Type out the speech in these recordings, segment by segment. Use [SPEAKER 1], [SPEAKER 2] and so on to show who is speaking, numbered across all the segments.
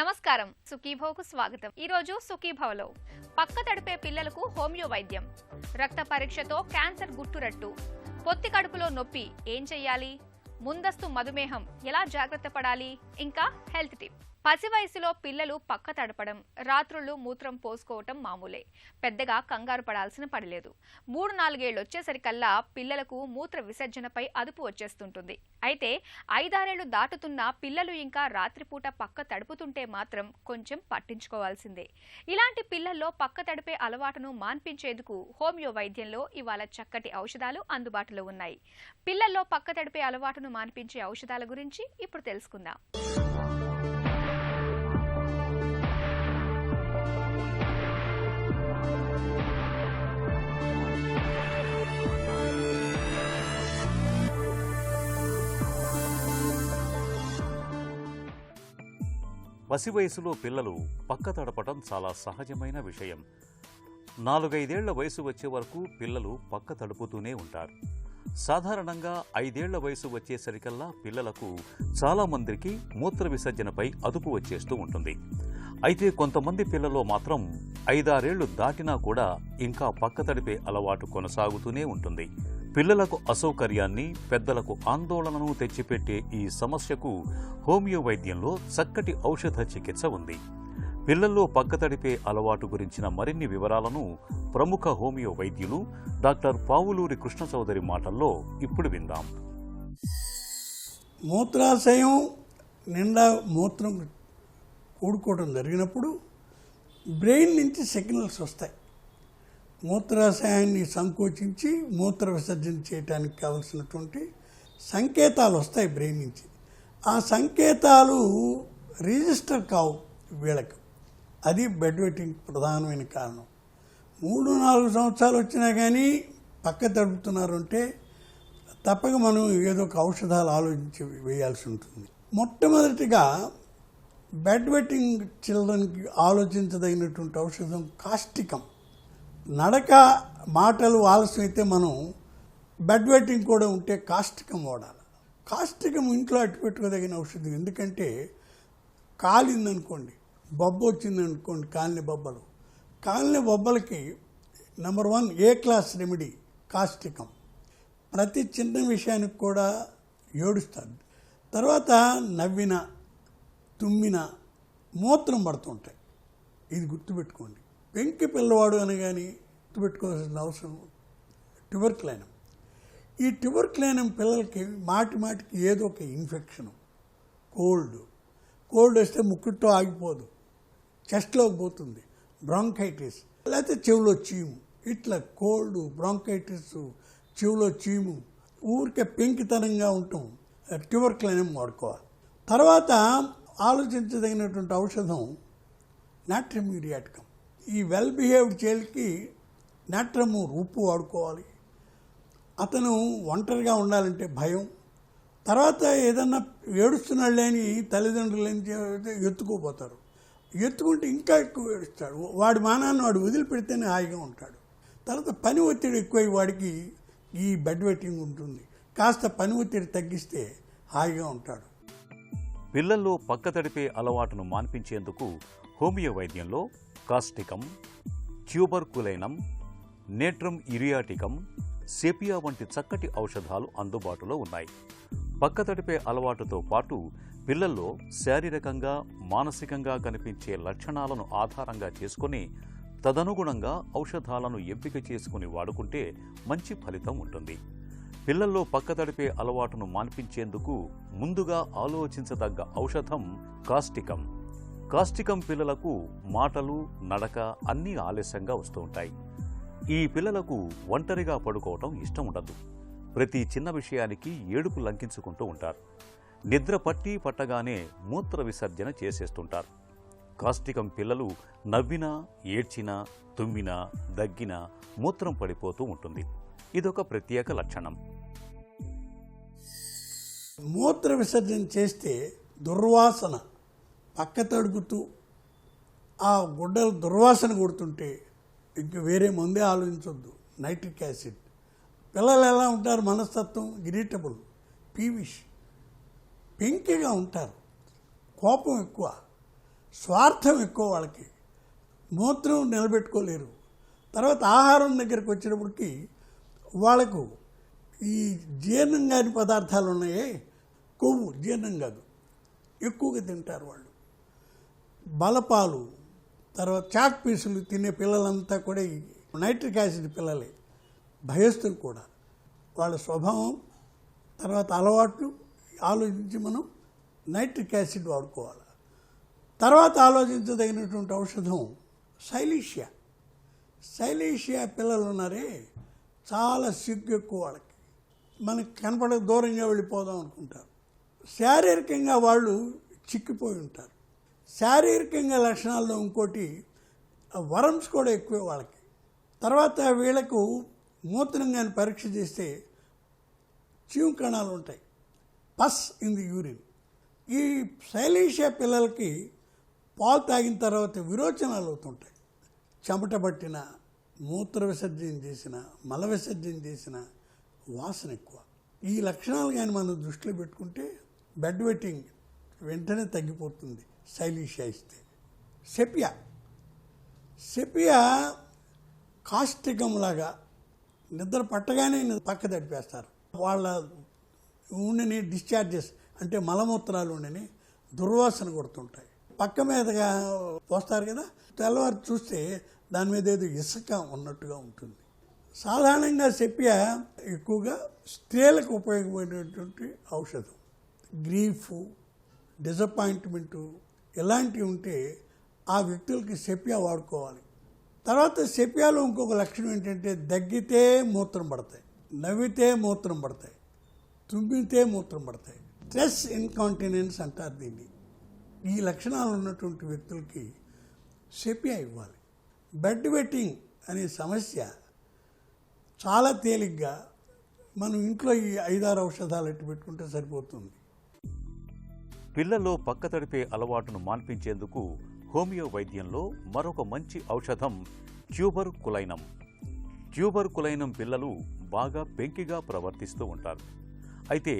[SPEAKER 1] నమస్కారం సుఖీభవకు స్వాగతం. ఈ రోజు సుఖీభవలో పక్క తడిపే పిల్లలకు హోమియో వైద్యం, రక్త పరీక్షతో క్యాన్సర్ గుట్టురట్టు, పొత్తి కడుపులో నొప్పి ఏం చెయ్యాలి, ముందస్తు మధుమేహం ఎలా జాగ్రత్త పడాలి, ఇంకా హెల్త్ టిప్. పసి వయసులో పిల్లలు పక్క తడపడం, రాత్రుళ్ళు మూత్రం పోసుకోవటం మామూలే, పెద్దగా కంగారు పడాల్సిన పనిలేదు. 3-4 ఏళ్ళు వచ్చేసరికల్లా పిల్లలకు మూత్ర విసర్జనపై అదుపు వచ్చేస్తుంటుంది. అయితే 5-6 ఏళ్లు దాటుతున్న పిల్లలు ఇంకా రాత్రిపూట పక్క తడుపుతుంటే మాత్రం కొంచెం పట్టించుకోవాల్సిందే. ఇలాంటి పిల్లల్లో పక్క తడిపే అలవాటును మాన్పించేందుకు హోమియో వైద్యంలో ఇవాళ చక్కటి ఔషధాలు అందుబాటులో ఉన్నాయి. పిల్లల్లో పక్క తడిపే అలవాటును మాన్పించే ఔషధాల గురించి ఇప్పుడు తెలుసుకుందాం.
[SPEAKER 2] పసి వయసులో పిల్లలు పక్క తడపడం చాలా సహజమైన విషయం. 4-5 ఏళ్ల వయసు వచ్చే వరకు పిల్లలు పక్క తడుపుతూనే ఉంటారు. సాధారణంగా 5 ఏళ్ల వయసు వచ్చేసరికల్లా పిల్లలకు చాలామందికి మూత్ర విసర్జనపై అదుపు వచ్చేస్తూ ఉంటుంది. అయితే కొంతమంది పిల్లల్లో మాత్రం 5-6 ఏళ్లు దాటినా కూడా ఇంకా పక్క తడిపే అలవాటు కొనసాగుతూనే ఉంటుంది. పిల్లలకు అసౌకర్యాన్ని, పెద్దలకు ఆందోళనను తెచ్చిపెట్టే ఈ సమస్యకు హోమియో వైద్యంలో చక్కటి ఔషధ చికిత్స ఉంది. పిల్లల్లో పక్క తడిపే అలవాటు గురించిన మరిన్ని వివరాలను ప్రముఖ హోమియో వైద్యులు డాక్టర్ పావులూరి కృష్ణ చౌదరి మాటల్లో ఇప్పుడు విందాం.
[SPEAKER 3] మూత్రాశయం నిండా మూత్రం కూడుకోవడం జరిగినప్పుడు బ్రెయిన్ నుంచి సిగ్నల్స్ వస్తాయి. మూత్రాశయాన్ని సంకోచించి మూత్ర విసర్జన చేయడానికి కావలసినటువంటి సంకేతాలు వస్తాయి బ్రెయిన్ నుంచి. ఆ సంకేతాలు రిజిస్టర్ కావు వీళ్ళకి. అది బెడ్ వెట్టింగ్ ప్రధానమైన కారణం. 3-4 సంవత్సరాలు వచ్చినా కానీ పక్క తడుపుతున్నారు అంటే తప్పక మనం ఏదో ఒక ఔషధాలు ఆలోచించి వేయాల్సి ఉంటుంది. మొట్టమొదటిగా బెడ్ వెట్టింగ్ చిల్డ్రన్కి ఆలోచించదగినటువంటి ఔషధం కాస్టికం. నడక మాటలు ఆలస్యం అయితే మనం బెడ్ వెట్టింగ్ కూడా ఉంటే కాస్టికం వాడాలి. కాస్టికం ఇంట్లో అట్టు పెట్టుకోదగిన ఔషధం. ఎందుకంటే కాలిందనుకోండి, బొబ్బ వచ్చిందనుకోండి, కాలిన బొబ్బలకి నెంబర్ 1 ఏ క్లాస్ రెమెడీ కాస్టికం. ప్రతి చిన్న విషయానికి కూడా ఏడుస్తారు. తర్వాత నవ్విన, తుమ్మిన మూత్రం పడుతుంటాయి. ఇది గుర్తుపెట్టుకోండి. పెంకి పిల్లవాడు అనగానే గుర్తుపెట్టుకోవాల్సిన అవసరం ట్యూబర్క్యులైనం. ఈ ట్యూబర్క్యులైనం పిల్లలకి మాటికి ఏదో ఒక ఇన్ఫెక్షను, కోల్డ్ వస్తే ముక్కుతో ఆగిపోదు, చెస్ట్లోకి పోతుంది, బ్రాంకైటిస్, లేకపోతే చెవిలో చీము. ఇట్లా కోల్డ్, బ్రాంకైటిస్, చెవిలో చీము, ఊరికే పెంకితనంగా ఉంటాం, ట్యూబర్క్యులైనం వాడుకోవాలి. తర్వాత ఆలోచించదగినటువంటి ఔషధం నాట్రియం యూరియాటికం. ఈ వెల్ బిహేవ్డ్ చైల్డ్కి నాట్రము ఉప్పు వాడుకోవాలి. అతను ఒంటరిగా ఉండాలంటే భయం. తర్వాత ఏదన్నా ఏడుస్తున్నాళ్ళే అని తల్లిదండ్రులు ఏం చేయాలంటే ఎత్తుకోపోతారు. ఎత్తుకుంటే ఇంకా ఎక్కువ ఏడుస్తాడు. వాడి మానాన్ని వాడు వదిలిపెడితేనే హాయిగా ఉంటాడు. తర్వాత పని ఒత్తిడి ఎక్కువై వాడికి ఈ బెడ్ వెట్టింగ్ ఉంటుంది. కాస్త పని ఒత్తిడి తగ్గిస్తే హాయిగా ఉంటాడు.
[SPEAKER 2] పిల్లల్లో పక్క తడిపే అలవాటును మాన్పించేందుకు హోమియో వైద్యంలో కాస్టికం, ట్యూబర్కులైనం, నేట్రమ్ యూరియాటికం, సెపియా వంటి చక్కటి ఔషధాలు అందుబాటులో ఉన్నాయి. పక్క తడిపే అలవాటుతో పాటు పిల్లల్లో శారీరకంగా, మానసికంగా కనిపించే లక్షణాలను ఆధారంగా చేసుకుని తదనుగుణంగా ఔషధాలను ఎంపిక చేసుకుని వాడుకుంటే మంచి ఫలితం ఉంటుంది. పిల్లల్లో పక్క తడిపే అలవాటును మాన్పించేందుకు ముందుగా ఆలోచించదగ్గ ఔషధం కాస్టికం. కాస్టికం పిల్లలకు మాటలు, నడక అన్నీ ఆలస్యంగా వస్తూ ఉంటాయి. ఈ పిల్లలకు ఒంటరిగా పడుకోవటం ఇష్టం ఉండదు. ప్రతి చిన్న విషయానికి ఏడుపు లంకించుకుంటూ ఉంటారు. నిద్ర పట్టగానే మూత్ర విసర్జన చేసేస్తుంటారు. కాస్టికం పిల్లలు నవ్వినా, ఏడ్చినా, తుమ్మినా, దగ్గినా మూత్రం పడిపోతూ ఉంటుంది. ఇదొక ప్రత్యేక లక్షణం.
[SPEAKER 3] మూత్ర విసర్జన చేస్తే దుర్వాసన పక్క తడుగుతూ ఆ గుడ్డలు దుర్వాసన కొడుతుంటే ఇంక వేరే ముందే ఆలోచించొద్దు. Nitric acid. పిల్లలు ఎలా ఉంటారు? మనస్తత్వం ఇరిటబుల్, పీవిష్, పెంకిగా ఉంటారు, కోపం ఎక్కువ. స్వార్థం ఎక్కువ వాళ్ళకి, మూత్రం నిలబెట్టుకోలేరు. తర్వాత ఆహారం దగ్గరికి వచ్చినప్పటికి వాళ్ళకు ఈ జీర్ణం కాని పదార్థాలు ఉన్నాయే, కొవ్వు జీర్ణం కాదు, ఎక్కువగా తింటారు వాళ్ళు. బలపాలు, తర్వాత చాక్ పీసులు తినే పిల్లలంతా కూడా ఈ నైట్రిక్ యాసిడ్ పిల్లలే, భయస్థులు కూడా. వాళ్ళ స్వభావం తర్వాత అలవాట్లు ఆలోచించి మనం నైట్రిక్ యాసిడ్ వాడుకోవాలి. తర్వాత ఆలోచించదగినటువంటి ఔషధం సైలీషియా. సైలీషియా పిల్లలు ఉన్నారే, చాలా సిగ్గు ఎక్కువ వాళ్ళకి, మనకి కనపడ దూరంగా వెళ్ళిపోదాం అనుకుంటారు. శారీరకంగా వాళ్ళు చిక్కిపోయి ఉంటారు. శారీరకంగా లక్షణాల్లో ఇంకోటి వరమ్స్ కూడా ఎక్కువే వాళ్ళకి. తర్వాత వీళ్ళకు మూత్రం కానీ పరీక్ష చేస్తే చీము కణాలు ఉంటాయి, పస్ ఇన్ ది యూరిన్. ఈ సైలీషియా పిల్లలకి పాలు తాగిన తర్వాత విరోచనాలు అవుతుంటాయి. చెమట పట్టిన, మూత్ర విసర్జన చేసిన, మల విసర్జన చేసిన వాసన ఎక్కువ. ఈ లక్షణాలు కానీ మనం దృష్టిలో పెట్టుకుంటే బెడ్ వెట్టింగ్ వెంటనే తగ్గిపోతుంది సైలీషియా ఇస్తే. సెపియా కాస్టికంలాగా నిద్ర పట్టగానే పక్క తడిపేస్తారు. వాళ్ళ ఉండిని డిశ్చార్జెస్ అంటే మలమూత్రాలు ఉండిని దుర్వాసన కొడుతుంటాయి. పక్క మీదగా పోస్తారు కదా, తెల్లవారు చూస్తే దాని మీద ఏదో ఇసుక ఉన్నట్టుగా ఉంటుంది. సాధారణంగా సెపియా ఎక్కువగా స్త్రీలకు ఉపయోగపడేటువంటి ఔషధం. గ్రీఫ్, డిసప్పాయింట్మెంటు ఇలాంటివి ఉంటే ఆ వ్యక్తులకి సెపియా వాడుకోవాలి. తర్వాత సెపియాలో ఇంకొక లక్షణం ఏంటంటే దగ్గితే మూత్రం పడతాయి, నవ్వితే మూత్రం పడతాయి, తుమ్మితే మూత్రం పడతాయి. స్ట్రెస్ ఇన్కాంటినెన్స్ అంటారు దీన్ని. ఈ లక్షణాలు ఉన్నటువంటి వ్యక్తులకి సెపియా ఇవ్వాలి. బెడ్ వెట్టింగ్ అనే సమస్య చాలా తేలిగ్గా మనం ఇంట్లో ఈ 5-6 ఔషధాలు ఎట్టు పెట్టుకుంటే సరిపోతుంది.
[SPEAKER 2] పిల్లల్లో పక్క తడిపే అలవాటును మాన్పించేందుకు హోమియో వైద్యంలో మరొక మంచి ఔషధం ట్యూబర్కులైనం. ట్యూబర్కులైనం పిల్లలు బాగా పెంకిగా ప్రవర్తిస్తూ ఉంటారు. అయితే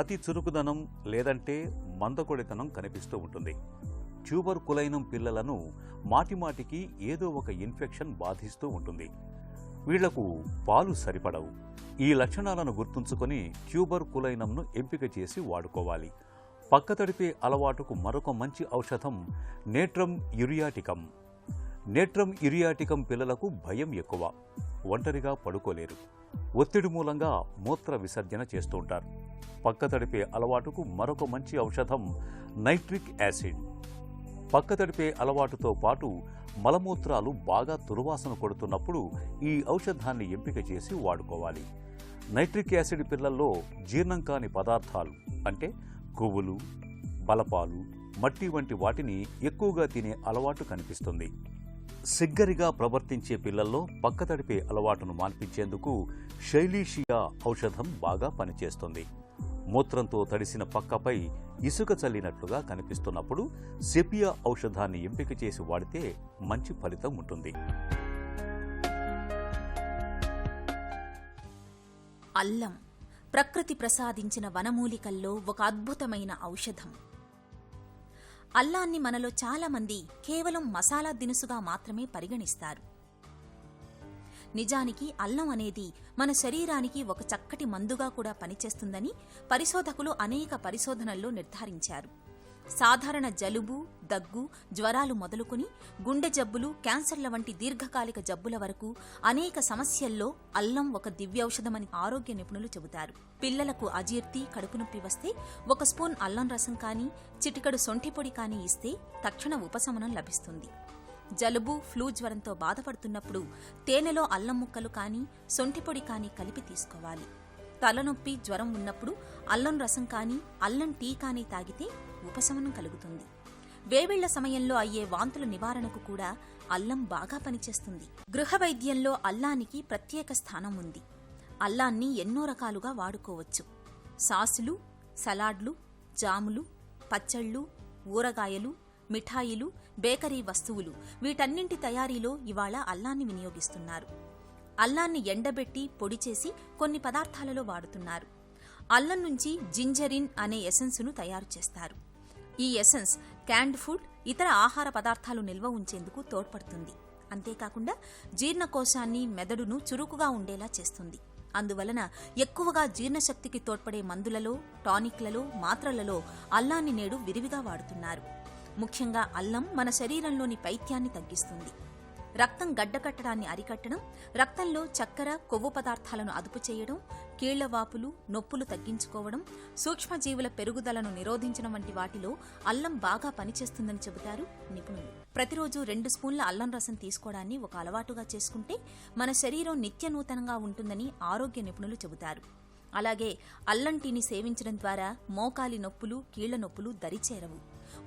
[SPEAKER 2] అతి చురుకుదనం లేదంటే మందకొడితనం కనిపిస్తూ ఉంటుంది. ట్యూబర్కులైనం పిల్లలను మాటిమాటికి ఏదో ఒక ఇన్ఫెక్షన్ బాధిస్తూ ఉంటుంది. వీళ్లకు పాలు సరిపడవు. ఈ లక్షణాలను గుర్తుంచుకొని ట్యూబర్కులైనంను ఎంపిక చేసి వాడుకోవాలి. పక్క తడిపే అలవాటుకు మరొక మంచి ఔషధం నేట్రమ్ యురియాటికం. నేట్రమ్ యురియాటికం పిల్లలకు భయం ఎక్కువ, ఒంటరిగా పడుకోలేరు, ఒత్తిడి మూలంగా మూత్ర విసర్జన చేస్తూ ఉంటారు. పక్క తడిపే అలవాటుకు మరొక మంచి ఔషధం నైట్రిక్ యాసిడ్. పక్క తడిపే అలవాటుతో పాటు మలమూత్రాలు బాగా దుర్వాసన కొడుతున్నప్పుడు ఈ ఔషధాన్ని ఎంపిక చేసి వాడుకోవాలి. నైట్రిక్ యాసిడ్ పిల్లల్లో జీర్ణం కాని పదార్థాలు అంటే కొవ్వులు, బలపాలు, మట్టి వంటి వాటిని ఎక్కువగా తినే అలవాటు కనిపిస్తుంది. సిగ్గరిగా ప్రవర్తించే పిల్లల్లో పక్క తడిపే అలవాటును మాన్పించేందుకు శైలీషియా ఔషధం బాగా పనిచేస్తుంది. మూత్రంతో తడిసిన పక్కపై ఇసుక చల్లినట్లుగా కనిపిస్తున్నప్పుడు సెపియా ఔషధాన్ని ఎంపిక చేసి వాడితే మంచి ఫలితం ఉంటుంది.
[SPEAKER 4] అల్లం ప్రకృతి ప్రసాదించిన వనమూలికల్లో ఒక అద్భుతమైన ఔషధం. అల్లాన్ని మనలో చాలామంది కేవలం మసాలా దినుసుగా మాత్రమే పరిగణిస్తారు. నిజానికి అల్లం అనేది మన శరీరానికి ఒక చక్కటి మందుగా కూడా పనిచేస్తుందని పరిశోధకులు అనేక పరిశోధనల్లో నిర్ధారించారు. సాధారణ జలుబు, దగ్గు, జ్వరాలు మొదలుకొని గుండె జబ్బులు, క్యాన్సర్ల వంటి దీర్ఘకాలిక జబ్బుల వరకు అనేక సమస్యల్లో అల్లం ఒక దివ్యౌషధమని ఆరోగ్య నిపుణులు చెబుతారు. పిల్లలకు అజీర్తి, కడుపు నొప్పి వస్తే 1 స్పూన్ అల్లం రసం కానీ, చిటికెడు సొంఠి పొడి కానీ ఇస్తే తక్షణ ఉపశమనం లభిస్తుంది. జలుబు, ఫ్లూ జ్వరంతో బాధపడుతున్నప్పుడు తేనెలో అల్లం ముక్కలు కానీ, సొంఠి పొడి కానీ కలిపి తీసుకోవాలి. తలనొప్పి, జ్వరం ఉన్నప్పుడు అల్లం రసం కానీ, అల్లం టీ కానీ తాగితే ఉపశమనం కలుగుతుంది. వేవిళ్ల సమయంలో అయ్యే వాంతుల నివారణకు కూడా అల్లం బాగా పనిచేస్తుంది. గృహ వైద్యంలో అల్లానికి ప్రత్యేక స్థానం ఉంది. అల్లాన్ని ఎన్నో రకాలుగా వాడుకోవచ్చు. సాసులు, సలాడ్లు, జాములు, పచ్చళ్ళు, ఊరగాయలు, మిఠాయిలు, బేకరీ వస్తువులు వీటన్నింటి తయారీలో ఇవాళ అల్లాన్ని వినియోగిస్తున్నారు. అల్లాన్ని ఎండబెట్టి పొడి చేసి కొన్ని పదార్థాలలో వాడుతున్నారు. అల్లం నుంచి జింజరిన్ అనే ఎసెన్సును తయారు చేస్తారు. ఈ ఎసెన్స్ క్యాన్డ్ ఫుడ్, ఇతర ఆహార పదార్థాలు నిల్వ ఉంచేందుకు తోడ్పడుతుంది. అంతేకాకుండా జీర్ణకోశాన్ని, మెదడును చురుకుగా ఉండేలా చేస్తుంది. అందువలన ఎక్కువగా జీర్ణశక్తికి తోడ్పడే మందులలో, టానిక్లలో, మాత్రలలో అల్లాన్ని నేడు విరివిగా వాడుతున్నారు. ముఖ్యంగా అల్లం మన శరీరంలోని పైత్యాన్ని తగ్గిస్తుంది. రక్తం గడ్డకట్టడాన్ని అరికట్టడం, రక్తంలో చక్కెర, కొవ్వు పదార్థాలను అదుపు చేయడం, కీళ్లవాపులు, నొప్పులు తగ్గించుకోవడం, సూక్ష్మజీవుల పెరుగుదలను నిరోధించడం వంటి వాటిలో అల్లం బాగా పనిచేస్తుందని చెబుతారు నిపుణులు. ప్రతిరోజు 2 స్పూన్ల అల్లం రసం తీసుకోవడాన్ని ఒక అలవాటుగా చేసుకుంటే మన శరీరం నిత్యనూతనంగా ఉంటుందని ఆరోగ్య నిపుణులు చెబుతారు. అలాగే అల్లం టీని సేవించడం ద్వారా మోకాలి నొప్పులు, కీళ్ల నొప్పులు దరిచేరవు.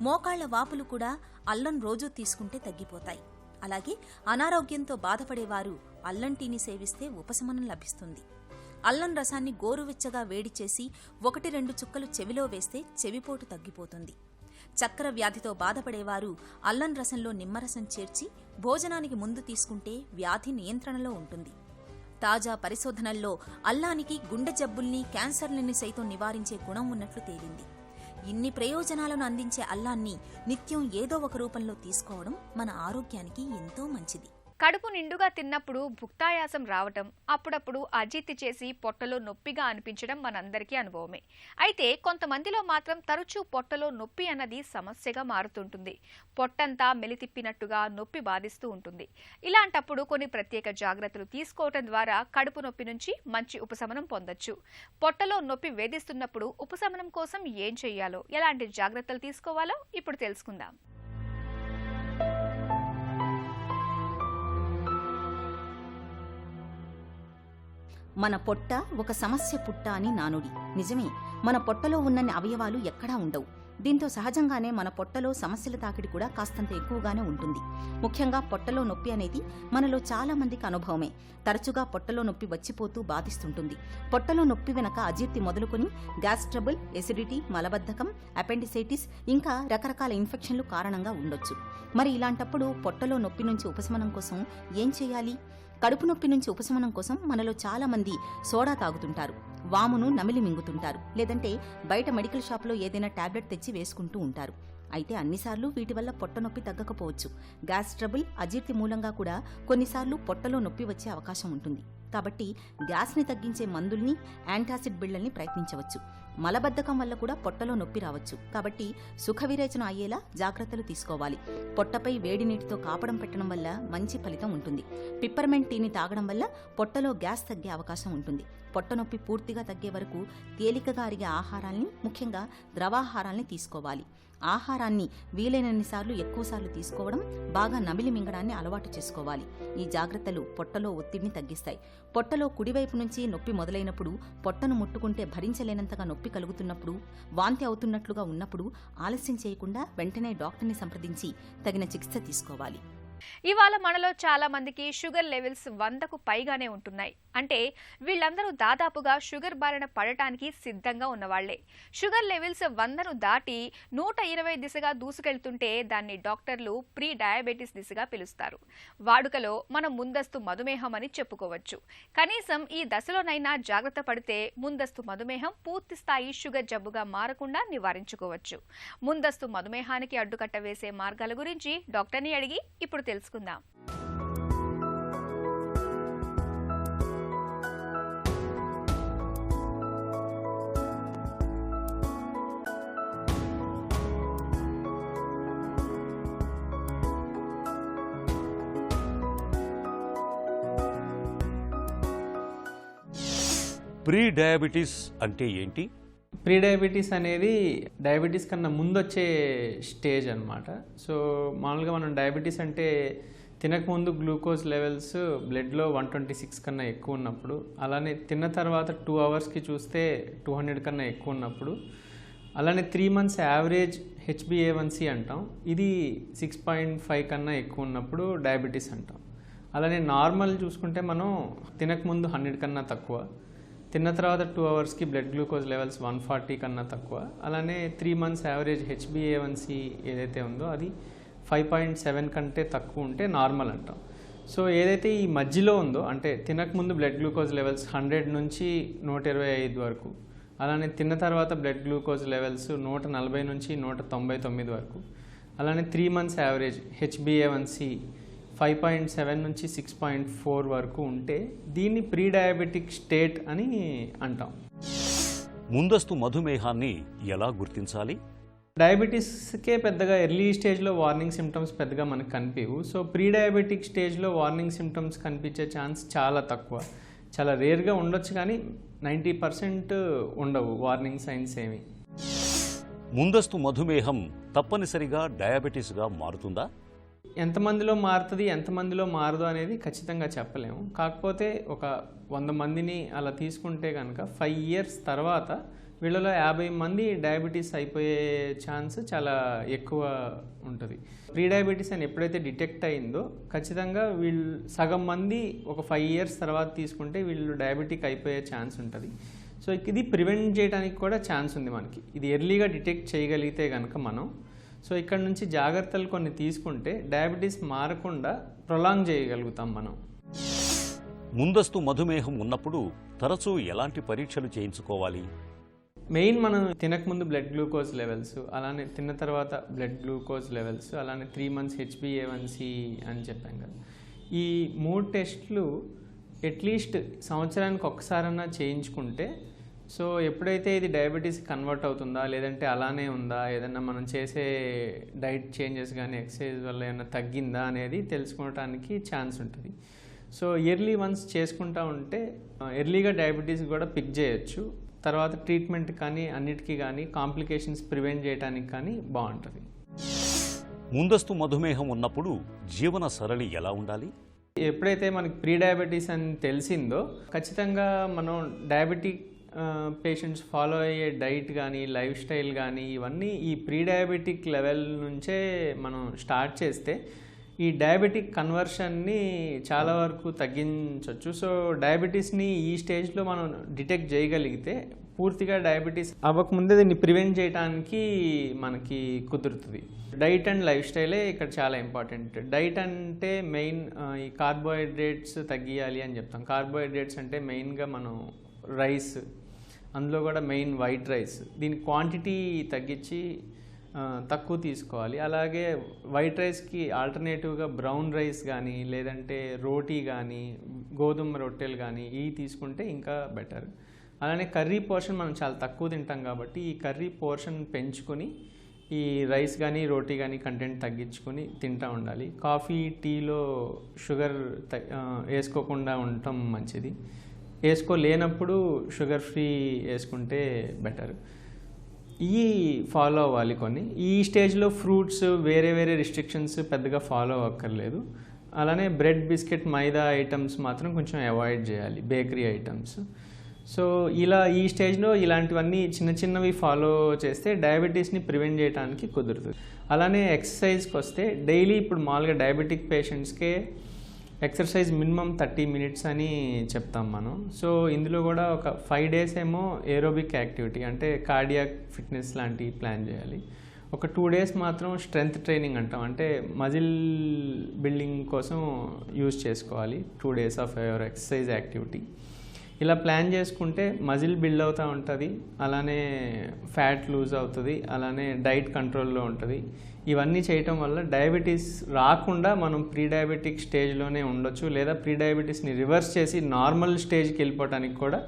[SPEAKER 4] మోకాళ్ల వాపులు కూడా అల్లం రోజూ తీసుకుంటే తగ్గిపోతాయి. అలాగే అనారోగ్యంతో బాధపడేవారు అల్లం టీని సేవిస్తే ఉపశమనం లభిస్తుంది. అల్లం రసాన్ని గోరువెచ్చగా వేడి చేసి 1-2 చుక్కలు చెవిలో వేస్తే చెవిపోటు తగ్గిపోతుంది. చక్కెర వ్యాధితో బాధపడేవారు అల్లం రసంలో నిమ్మరసం చేర్చి భోజనానికి ముందు తీసుకుంటే వ్యాధి నియంత్రణలో ఉంటుంది. తాజా పరిశోధనల్లో అల్లానికి గుండె జబ్బుల్ని, క్యాన్సర్లని సైతం నివారించే గుణం ఉన్నట్లు తేలింది. ఇన్ని ప్రయోజనాలను అందించే అల్లాన్ని నిత్యం ఏదో ఒక రూపంలో తీసుకోవడం మన ఆరోగ్యానికి ఎంతో మంచిది.
[SPEAKER 1] కడుపు నిండుగా తిన్నప్పుడు భుక్తాయాసం రావటం, అప్పుడప్పుడు అజీర్తి చేసి పొట్టలో నొప్పిగా అనిపించడం మనందరికీ అనుభవమే. అయితే కొంతమందిలో మాత్రం తరచూ పొట్టలో నొప్పి అన్నది సమస్యగా మారుతుంటుంది. పొట్టంతా మెలితిప్పినట్టుగా నొప్పి బాధిస్తూ ఉంటుంది. ఇలాంటప్పుడు కొన్ని ప్రత్యేక జాగ్రత్తలు తీసుకోవటం ద్వారా కడుపు నొప్పి నుంచి మంచి ఉపశమనం పొందొచ్చు. పొట్టలో నొప్పి వేధిస్తున్నప్పుడు ఉపశమనం కోసం ఏం చేయాలో, ఎలాంటి జాగ్రత్తలు తీసుకోవాలో ఇప్పుడు తెలుసుకుందాం.
[SPEAKER 5] మన పొట్ట ఒక సమస్య పుట్ట అని నానుడి. నిజమే, మన పొట్టలో ఉన్నన్ని అవయవాలు ఎక్కడా ఉండవు. దీంతో సహజంగానే మన పొట్టలో సమస్యల తాకిడి కూడా కాస్తంత ఎక్కువగానే ఉంటుంది. ముఖ్యంగా పొట్టలో నొప్పి అనేది మనలో చాలా మందికి అనుభవమే. తరచుగా పొట్టలో నొప్పి వచ్చిపోతూ బాధిస్తుంటుంది. పొట్టలో నొప్పి వెనక అజీర్తి మొదలుకొని గ్యాస్ ట్రబుల్, ఎసిడిటీ, మలబద్ధకం, అపెండిసైటిస్ ఇంకా రకరకాల ఇన్ఫెక్షన్లు కారణంగా ఉండొచ్చు. మరి ఇలాంటప్పుడు పొట్టలో నొప్పి నుంచి ఉపశమనం కోసం ఏం చేయాలి? కడుపు నొప్పి నుంచి ఉపశమనం కోసం మనలో చాలా మంది సోడా తాగుతుంటారు, వామును నమిలి మింగుతుంటారు, లేదంటే బయట మెడికల్ షాప్లో ఏదైనా టాబ్లెట్ తెచ్చి వేసుకుంటూ ఉంటారు. అయితే అన్నిసార్లు వీటి వల్ల పొట్ట నొప్పి తగ్గకపోవచ్చు. గ్యాస్ ట్రబుల్, అజీర్తి మూలంగా కూడా కొన్నిసార్లు పొట్టలో నొప్పి వచ్చే అవకాశం ఉంటుంది. కాబట్టి గ్యాస్ని తగ్గించే మందుల్ని, యాంటాసిడ్ బిళ్లల్ని ప్రయత్నించవచ్చు. మలబద్ధకం వల్ల కూడా పొట్టలో నొప్పి రావచ్చు. కాబట్టి సుఖ విరేచన అయ్యేలా జాగ్రత్తలు తీసుకోవాలి. పొట్టపై వేడి నీటితో కాపడం పెట్టడం వల్ల మంచి ఫలితం ఉంటుంది. పిప్పర్మెంట్ టీని తాగడం వల్ల పొట్టలో గ్యాస్ తగ్గే అవకాశం ఉంటుంది. పొట్ట నొప్పి పూర్తిగా తగ్గే వరకు తేలికగా అరిగే ఆహారాల్ని, ముఖ్యంగా ద్రవాహారాల్ని తీసుకోవాలి. ఆహారాన్ని వీలైనన్నిసార్లు ఎక్కువసార్లు తీసుకోవడం, బాగా నమిలి మింగడాన్ని అలవాటు చేసుకోవాలి. ఈ జాగ్రత్తలు పొట్టలో ఒత్తిడిని తగ్గిస్తాయి. పొట్టలో కుడివైపు నుంచి నొప్పి మొదలైనప్పుడు, పొట్టను ముట్టుకుంటే భరించలేనంతగా నొప్పి కలుగుతున్నప్పుడు, వాంతి అవుతున్నట్లుగా ఉన్నప్పుడు ఆలస్యం చేయకుండా వెంటనే డాక్టర్ని సంప్రదించి తగిన చికిత్స తీసుకోవాలి.
[SPEAKER 1] ఇవాళ మనలో చాలా మందికి షుగర్ లెవెల్స్ 100కు పైగానే ఉంటున్నాయి. అంటే వీళ్ళందరూ దాదాపుగా షుగర్ బారిన పడటానికి సిద్ధంగా ఉన్నవాళ్లే. షుగర్ లెవెల్స్ 100ను దాటి 120 దిశగా దూసుకెళ్తుంటే దాన్ని డాక్టర్లు ప్రీ డయాబెటీస్ దిశగా పిలుస్తారు. వాడుకలో మనం ముందస్తు మధుమేహం అని చెప్పుకోవచ్చు. కనీసం ఈ దశలోనైనా జాగ్రత్త పడితే ముందస్తు మధుమేహం పూర్తి స్థాయి షుగర్ జబ్బుగా మారకుండా నివారించుకోవచ్చు. ముందస్తు మధుమేహానికి అడ్డుకట్ట వేసే మార్గాల గురించి డాక్టర్ని అడిగి ఇప్పుడు తెలుసుకుందాం.
[SPEAKER 2] ప్రీ డయాబెటీస్ అంటే ఏంటి?
[SPEAKER 6] ప్రీ డయాబెటీస్ అనేది డయాబెటీస్ కన్నా ముందొచ్చే స్టేజ్ అనమాట. సో మామూలుగా మనం డయాబెటీస్ అంటే తినకముందు గ్లూకోజ్ లెవెల్స్ బ్లడ్లో 126 కన్నా ఎక్కువ ఉన్నప్పుడు, అలానే తిన్న తర్వాత 2 అవర్స్కి చూస్తే 200 కన్నా ఎక్కువ ఉన్నప్పుడు, అలానే 3 months యావరేజ్ HbA1c అంటాం, ఇది 6.5 కన్నా ఎక్కువ ఉన్నప్పుడు డయాబెటీస్ అంటాం. అలానే నార్మల్ చూసుకుంటే మనం తినకముందు 100 కన్నా తక్కువ, తిన్న తర్వాత 2 అవర్స్కి బ్లడ్ గ్లూకోజ్ లెవెల్స్ 140 కన్నా తక్కువ, అలానే 3 months యావరేజ్ HbA1c ఏదైతే ఉందో అది 5.7 కంటే తక్కువ ఉంటే నార్మల్ అంటాం. సో ఏదైతే ఈ మధ్యలో ఉందో, అంటే తినకముందు బ్లడ్ గ్లూకోజ్ లెవెల్స్ 100 నుంచి 125 వరకు, అలానే తిన్న తర్వాత బ్లడ్ గ్లూకోజ్ లెవెల్స్ 140 నుంచి 199 వరకు. అలానే 3 months యావరేజ్ HbA1c 5.7 నుంచి 6.4 వరకు ఉంటే దీన్ని ప్రీ డయాబెటిక్ స్టేట్ అని అంటాం.
[SPEAKER 2] ముందస్తు మధుమేహాన్ని ఎలా గుర్తించాలి?
[SPEAKER 6] డయాబెటీస్కే పెద్దగా ఎర్లీ స్టేజ్లో వార్నింగ్ సిమ్టమ్స్ పెద్దగా మనకు కనిపించవు. సో ప్రీ డయాబెటిక్ స్టేజ్లో వార్నింగ్ సిమ్టమ్స్ కనిపించే ఛాన్స్ చాలా తక్కువ. చాలా రేర్గా ఉండొచ్చు, కానీ 90% ఉండవు వార్నింగ్ సైన్స్ ఏమి.
[SPEAKER 2] ముందస్తు మధుమేహం తప్పనిసరిగా డయాబెటీస్గా మారుతుందా?
[SPEAKER 6] ఎంతమందిలో మారుతుంది, ఎంతమందిలో మారదు అనేది ఖచ్చితంగా చెప్పలేము. కాకపోతే ఒక 100 మందిని అలా తీసుకుంటే కనుక 5 years తర్వాత వీళ్ళలో 50 మంది డయాబెటీస్ అయిపోయే ఛాన్స్ చాలా ఎక్కువ ఉంటుంది. ప్రీ డయాబెటీస్ అని ఎప్పుడైతే డిటెక్ట్ అయిందో ఖచ్చితంగా వీళ్ళు సగం మంది ఒక 5 years తర్వాత తీసుకుంటే వీళ్ళు డయాబెటిక్ అయిపోయే ఛాన్స్ ఉంటుంది. సో ఇది ప్రివెంట్ చేయడానికి కూడా ఛాన్స్ ఉంది మనకి, ఇది ఎర్లీగా డిటెక్ట్ చేయగలిగితే కనుక మనం. సో ఇక్కడ నుంచి జాగ్రత్తలు కొన్ని తీసుకుంటే డయాబెటీస్ మారకుండా ప్రొలాంగ్ చేయగలుగుతాం మనం.
[SPEAKER 2] ముందస్తు మధుమేహం ఉన్నప్పుడు తరచూ ఎలాంటి పరీక్షలు చేయించుకోవాలి?
[SPEAKER 6] మెయిన్ మనం తినకముందు బ్లడ్ గ్లూకోజ్ లెవెల్స్, అలానే తిన్న తర్వాత బ్లడ్ గ్లూకోజ్ లెవెల్స్, అలానే 3 months HbA1c అని చెప్పాం కదా. ఈ 3 టెస్టులు అట్లీస్ట్ సంవత్సరానికి ఒక్కసారన్నా చేయించుకుంటే, సో ఎప్పుడైతే ఇది డయాబెటీస్ కన్వర్ట్ అవుతుందా లేదంటే అలానే ఉందా, ఏదన్నా మనం చేసే డైట్ చేంజెస్ కానీ ఎక్సర్సైజ్ వల్ల ఏమైనా తగ్గిందా అనేది తెలుసుకోవడానికి ఛాన్స్ ఉంటుంది. సో ఇయర్లీ వన్స్ చేసుకుంటూ ఉంటే ఎర్లీగా డయాబెటీస్ కూడా పిక్ చేయొచ్చు. తర్వాత ట్రీట్మెంట్ కానీ అన్నిటికీ కానీ కాంప్లికేషన్స్ ప్రివెంట్ చేయడానికి కానీ బాగుంటుంది.
[SPEAKER 2] ముందస్తు మధుమేహం ఉన్నప్పుడు జీవన సరళి ఎలా ఉండాలి?
[SPEAKER 6] ఎప్పుడైతే మనకి ప్రీ డయాబెటీస్ అని తెలిసిందో ఖచ్చితంగా మనం డయాబెటిక్ పేషెంట్స్ ఫాలో అయ్యే డైట్ కానీ లైఫ్ స్టైల్ కానీ ఇవన్నీ ఈ ప్రీ డయాబెటిక్ లెవెల్ నుంచే మనం స్టార్ట్ చేస్తే ఈ డయాబెటిక్ కన్వర్షన్ని చాలా వరకు తగ్గించవచ్చు. సో డయాబెటీస్ని ఈ స్టేజ్లో మనం డిటెక్ట్ చేయగలిగితే పూర్తిగా డయాబెటీస్ అవ్వకముందే దీన్ని ప్రివెంట్ చేయడానికి మనకి కుదురుతుంది. డైట్ అండ్ లైఫ్ స్టైలే ఇక్కడ చాలా ఇంపార్టెంట్. డైట్ అంటే మెయిన్ ఈ కార్బోహైడ్రేట్స్ తగ్గియాలి అని చెప్తాం. కార్బోహైడ్రేట్స్ అంటే మెయిన్గా మనం రైస్, అందులో కూడా మెయిన్ వైట్ రైస్, దీని క్వాంటిటీ తగ్గించి తక్కువ తీసుకోవాలి. అలాగే వైట్ రైస్కి ఆల్టర్నేటివ్గా బ్రౌన్ రైస్ కానీ లేదంటే రోటీ కానీ గోధుమ రొట్టెలు కానీ ఇవి తీసుకుంటే ఇంకా బెటర్. అలానే కర్రీ పోర్షన్ మనం చాలా తక్కువ తింటాం కాబట్టి ఈ కర్రీ పోర్షన్ పెంచుకొని ఈ రైస్ కానీ రోటీ కానీ కంటెంట్ తగ్గించుకొని తింటూ ఉండాలి. కాఫీ టీలో షుగర్ వేసుకోకుండా ఉండటం మంచిది. వేసుకోలేనప్పుడు షుగర్ ఫ్రీ వేసుకుంటే బెటర్. ఈ ఫాలో అవ్వాలి కొన్ని. ఈ స్టేజ్లో ఫ్రూట్స్ వేరే వేరే రిస్ట్రిక్షన్స్ పెద్దగా ఫాలో అవ్వక్కర్లేదు. అలానే బ్రెడ్, బిస్కెట్, మైదా ఐటమ్స్ మాత్రం కొంచెం అవాయిడ్ చేయాలి, బేకరీ ఐటమ్స్. సో ఇలా ఈ స్టేజ్లో ఇలాంటివన్నీ చిన్న చిన్నవి ఫాలో చేస్తే డయాబెటీస్ని ప్రివెంట్ చేయడానికి కుదురుతుంది. అలానే ఎక్సర్సైజ్కి వస్తే డైలీ ఇప్పుడు మామూలుగా డయాబెటిక్ పేషెంట్స్కే ఎక్సర్సైజ్ మినిమం 30 minutes అని చెప్తాం మనం. సో ఇందులో కూడా ఒక 5 days ఏమో ఏరోబిక్ యాక్టివిటీ అంటే కార్డియాక్ ఫిట్నెస్ లాంటివి ప్లాన్ చేయాలి. ఒక 2 days మాత్రం స్ట్రెంగ్త్ ట్రైనింగ్ అంటాం, అంటే మజిల్ బిల్డింగ్ కోసం యూజ్ చేసుకోవాలి. 2 days of your exercise activity ఇలా ప్లాన్ చేసుకుంటే మజిల్ బిల్డ్ అవుతూ ఉంటుంది, అలానే ఫ్యాట్ లూజ్ అవుతుంది, అలానే డైట్ కంట్రోల్లో ఉంటుంది. ఇవన్నీ చేయటం వల్ల డయాబెటీస్ రాకుండా మనం ప్రీ డయాబెటిక్ స్టేజ్లోనే ఉండొచ్చు, లేదా ప్రీ డయాబెటీస్ని రివర్స్ చేసి నార్మల్ స్టేజ్కి వెళ్ళిపోవడానికి కూడా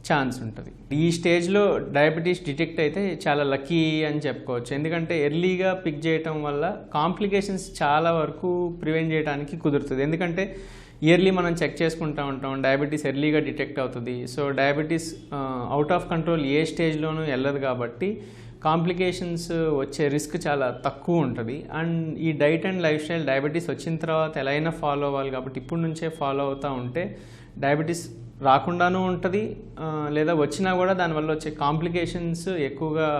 [SPEAKER 6] ఛాన్స్ ఉంటుంది. ఈ స్టేజ్లో డయాబెటీస్ డిటెక్ట్ అయితే చాలా లక్కీ అని చెప్పుకోవచ్చు. ఎందుకంటే ఎర్లీగా పిక్ చేయటం వల్ల కాంప్లికేషన్స్ చాలా వరకు ప్రివెంట్ చేయడానికి కుదురుతుంది. ఎందుకంటే ఇయర్లీ మనం చెక్ చేసుకుంటూ ఉంటాం, డయాబెటీస్ ఎర్లీగా డిటెక్ట్ అవుతుంది. So diabetes out of control ఏ స్టేజ్లోనూ వెళ్ళదు కాబట్టి కాంప్లికేషన్స్ వచ్చే రిస్క్ చాలా తక్కువ ఉంటుంది. అండ్ ఈ diet and life style diabetes వచ్చిన తర్వాత ఎలా అయినా ఫాలో అవ్వాలి కాబట్టి ఇప్పుడు నుంచే ఫాలో అవుతూ ఉంటే డయాబెటీస్ రాకుండానూ ఉంటుంది, లేదా వచ్చినా కూడా దానివల్ల వచ్చే కాంప్లికేషన్స్ ఎక్కువగా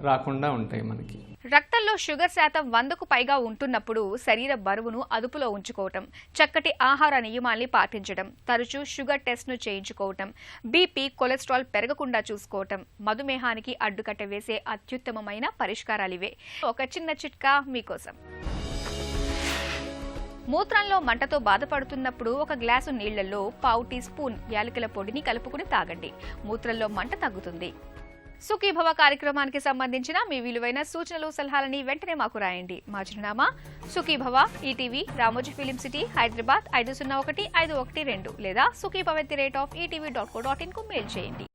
[SPEAKER 6] రాకుండా ఉంటాయి మనకి.
[SPEAKER 1] రక్తంలో షుగర్ శాతం 100కు పైగా ఉంటున్నప్పుడు శరీర బరువును అదుపులో ఉంచుకోవటం, చక్కటి ఆహార నియమాల్ని పాటించడం, తరచూ షుగర్ టెస్ట్ను చేయించుకోవటం, బీపీ, కొలెస్ట్రాల్ పెరగకుండా చూసుకోవటం మధుమేహానికి అడ్డుకట్ట వేసే అత్యుత్తమమైన పరిష్కారాలివే. ఒక చిన్న చిట్కా మీకోసం. మూత్రంలో మంటతో బాధపడుతున్నప్పుడు 1 గ్లాసు నీళ్లలో 1/4 టీ స్పూన్ యాలకుల పొడిని కలుపుకుని తాగండి. మూత్రంలో మంట తగ్గుతుంది. సుఖీభవ కార్యక్రమానికి సంబంధించిన మీ విలువైన సూచనలు సలహాలని వెంటనే మాకు రాయండి. మా చిరునామా Sukhibhava, ETV, Ramoji film city, Hyderabad 501-512 లేదా sukhibhav@etv.co.in కు మెయిల్ చేయండి.